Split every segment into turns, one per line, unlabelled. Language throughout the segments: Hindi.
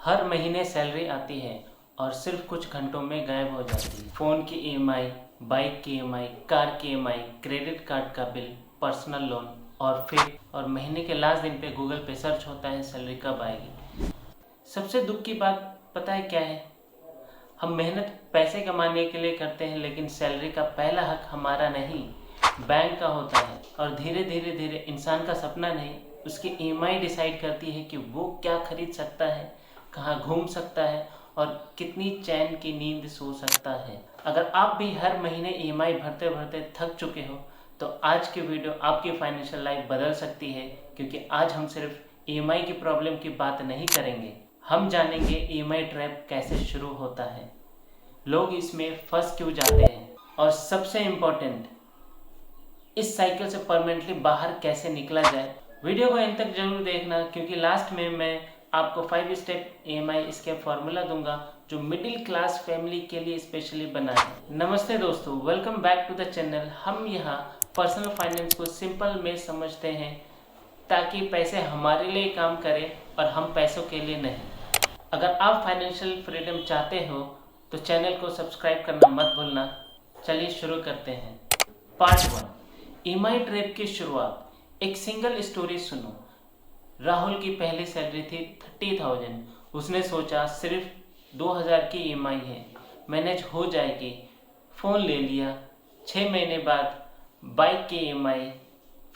हर महीने सैलरी आती है और सिर्फ कुछ घंटों में गायब हो जाती है। फ़ोन की ईएमआई, बाइक की ईएमआई, कार की ईएमआई, क्रेडिट कार्ड का बिल, पर्सनल लोन और महीने के लास्ट दिन पे गूगल पे सर्च होता है सैलरी कब आएगी। सबसे दुख की बात पता है क्या है? हम मेहनत पैसे कमाने के लिए करते हैं, लेकिन सैलरी का पहला हक हमारा नहीं, बैंक का होता है। और धीरे धीरे इंसान का सपना नहीं, उसकी ईएमआई डिसाइड करती है कि वो क्या खरीद सकता है, कहाँ घूम सकता है और कितनी चैन की नींद सो सकता है। अगर आप भी हर महीने ईएमआई भरते भरते थक चुके हो तो आज की वीडियो आपकी फाइनेंशियल लाइफ बदल सकती है, क्योंकि आज हम सिर्फ ईएमआई की प्रॉब्लम की बात नहीं करेंगे, हम जानेंगे ईएमआई ट्रैप कैसे शुरू होता है, लोग इसमें फंस क्यों जाते हैं और सबसे इम्पोर्टेंट, इस साइकिल से परमानेंटली बाहर कैसे निकला जाए। वीडियो को एंड तक जरूर देखना, क्योंकि लास्ट में मैं आपको 5 स्टेप ईएमआई इसके फॉर्मूला दूंगा जो मिडिल क्लास फैमिली के लिए स्पेशली बना है। नमस्ते दोस्तों, welcome back to the channel. हम यहाँ पर्सनल फाइनेंस को सिंपल में समझते हैं ताकि पैसे हमारे लिए काम करें और हम पैसों के लिए नहीं। अगर आप फाइनेंशियल फ्रीडम चाहते हो तो चैनल को सब्सक्राइब करना मत भूलना। चलिए शुरू करते हैं। पार्ट 1, ईएमआई ट्रैप की शुरुआत। एक सिंगल स्टोरी सुनो। राहुल की पहली सैलरी थी 30,000। उसने सोचा सिर्फ 2,000 की ईएमआई है, मैनेज हो जाएगी। फ़ोन ले लिया। 6 महीने बाद बाइक की ईएमआई,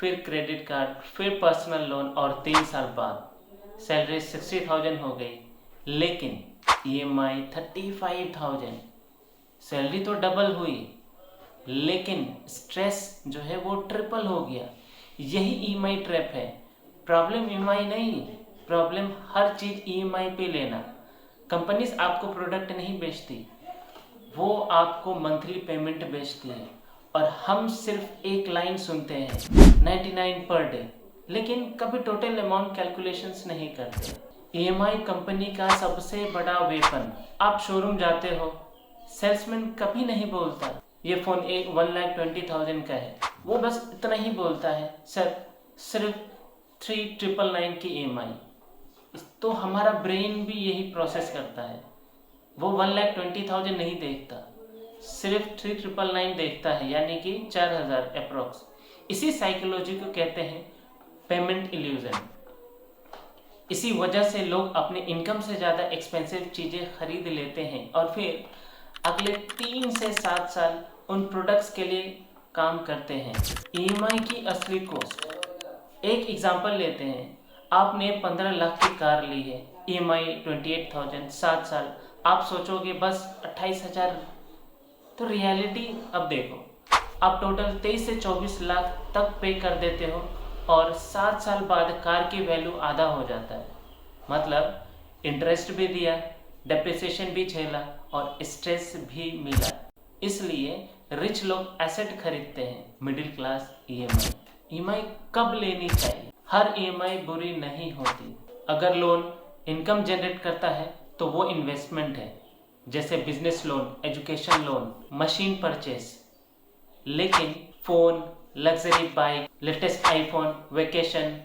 फिर क्रेडिट कार्ड, फिर पर्सनल लोन और 3 साल बाद सैलरी 60,000 हो गई, लेकिन ईएमआई 35,000। सैलरी तो डबल हुई, लेकिन स्ट्रेस जो है वो ट्रिपल हो गया। यही ईएमआई ट्रैप है। प्रॉब्लम ईएमआई नहीं, प्रॉब्लम हर चीज़ ईएमआई पे लेना। कंपनीज आपको प्रोडक्ट नहीं बेचती, वो आपको मंथली पेमेंट बेचती है और हम सिर्फ एक लाइन सुनते हैं 99 पर डे, लेकिन कभी टोटल अमाउंट कैलकुलेशंस नहीं करते। ईएमआई कंपनी का सबसे बड़ा वेपन। आप शोरूम जाते हो, सेल्समैन कभी नहीं बोलता ये फ़ोन 1,20,000 का है, वो बस इतना ही बोलता है, सर सिर्फ 3,999 की ईएमआई। तो हमारा ब्रेन भी यही प्रोसेस करता है, वो 1,20,000 नहीं देखता, सिर्फ 3,999 देखता है, यानी कि 4,000 अप्रोक्स। इसी साइकोलॉजी को कहते हैं पेमेंट इल्यूजन। इसी वजह से लोग अपने इनकम से ज़्यादा एक्सपेंसिव चीज़ें खरीद लेते हैं और फिर अगले 3 से 7 साल उन प्रोडक्ट्स के लिए काम करते हैं। ईएमआई की असली कॉस्ट। एक एग्जांपल लेते हैं, आपने 15 लाख की कार ली है, ईएमआई 28,000, 7 साल। आप सोचोगे बस 28,000, तो रियलिटी अब देखो, आप टोटल 23 से 24 लाख तक पे कर देते हो और 7 साल बाद कार की वैल्यू आधा हो जाता है। मतलब इंटरेस्ट भी दिया, डेप्रिसिएशन भी झेला और स्ट्रेस भी मिला। इसलिए रिच लोग एसेट खरीदते हैं, मिडिल क्लास ईएमआई। ईएमआई कब लेनी चाहिए? हर ईएमआई बुरी नहीं होती। अगर लोन इनकम जनरेट करता है तो वो इन्वेस्टमेंट है, जैसे business loan, education loan, machine purchase. लेकिन phone, luxury bike, latest iPhone, vacation,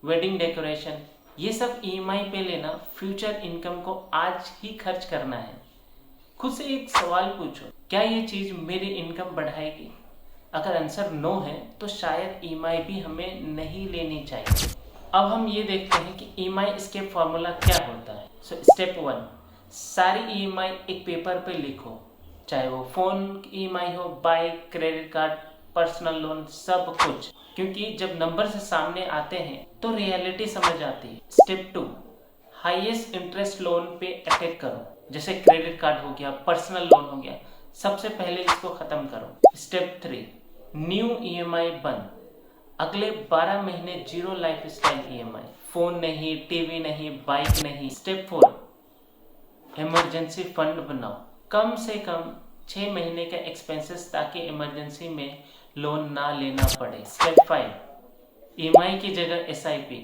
wedding decoration, ये सब ईएमआई पे लेना फ्यूचर इनकम को आज ही खर्च करना है। खुद से एक सवाल पूछो, क्या ये चीज़ मेरी इनकम बढ़ाएगी? अगर आंसर नो है तो शायद ईएमआई भी हमें नहीं लेनी चाहिए। अब हम ये देखते हैं कि ईएमआई इसके फॉर्मूला क्या होता है। स्टेप 1, सारी ईएमआई एक पेपर पे लिखो, चाहे वो फ़ोन की ईएमआई हो, bike, credit card, personal loan, सब कुछ, क्योंकि जब नंबर से सामने आते हैं तो रियलिटी समझ आती है। स्टेप 2, हाईएस्ट इंटरेस्ट लोन पे अटैक करो, जैसे क्रेडिट कार्ड हो गया, पर्सनल लोन हो गया, सबसे पहले इसको ख़त्म करो। स्टेप 3, न्यू ईएमआई बंद। अगले 12 महीने zero life style EMI, phone नहीं, टीवी नहीं, बाइक नहीं। स्टेप 4, इमरजेंसी फंड बनाओ, कम से कम 6 महीने का एक्सपेंसेस, ताकि इमरजेंसी में लोन ना लेना पड़े। स्टेप 5, ईएमआई की जगह एसआईपी।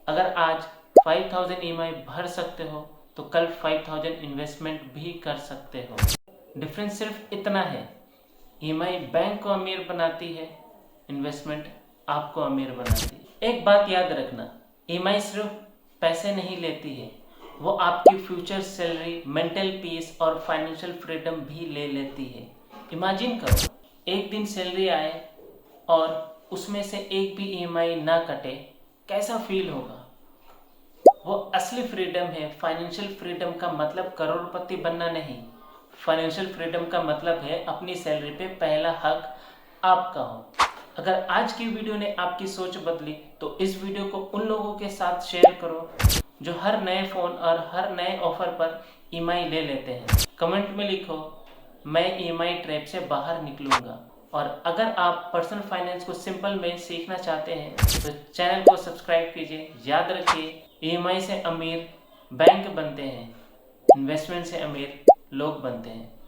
अगर आज 5,000 ईएमआई भर सकते हो तो कल 5,000 इन्वेस्टमेंट भी कर सकते हो। डिफरेंस सिर्फ इतना है, ईएमआई बैंक को अमीर बनाती है, इन्वेस्टमेंट आपको अमीर बनाती है। एक बात याद रखना, ईएमआई सिर्फ पैसे नहीं लेती है, वो आपकी फ्यूचर सैलरी, मेंटल पीस और फाइनेंशियल फ्रीडम भी ले लेती है। इमेजिन करो, एक दिन सैलरी आए और उसमें से एक भी ईएमआई ना कटे, कैसा फील होगा? वो असली फ्रीडम है। फाइनेंशियल फ्रीडम का मतलब करोड़पति बनना नहीं। फाइनेंशियल फ्रीडम का मतलब है अपनी सैलरी पे पहला हक आपका हो। अगर आज की वीडियो ने आपकी सोच बदली तो इस वीडियो को उन लोगों के साथ शेयर करो जो हर नए फ़ोन और हर नए ऑफर पर ईएमआई ले लेते हैं। कमेंट में लिखो, मैं ईएमआई ट्रैप से बाहर निकलूंगा। और अगर आप पर्सनल फाइनेंस को सिंपल में सीखना चाहते हैं तो चैनल को सब्सक्राइब कीजिए। याद रखिए, ईएमआई से अमीर बैंक बनते हैं, इन्वेस्टमेंट से अमीर लोग बनते हैं।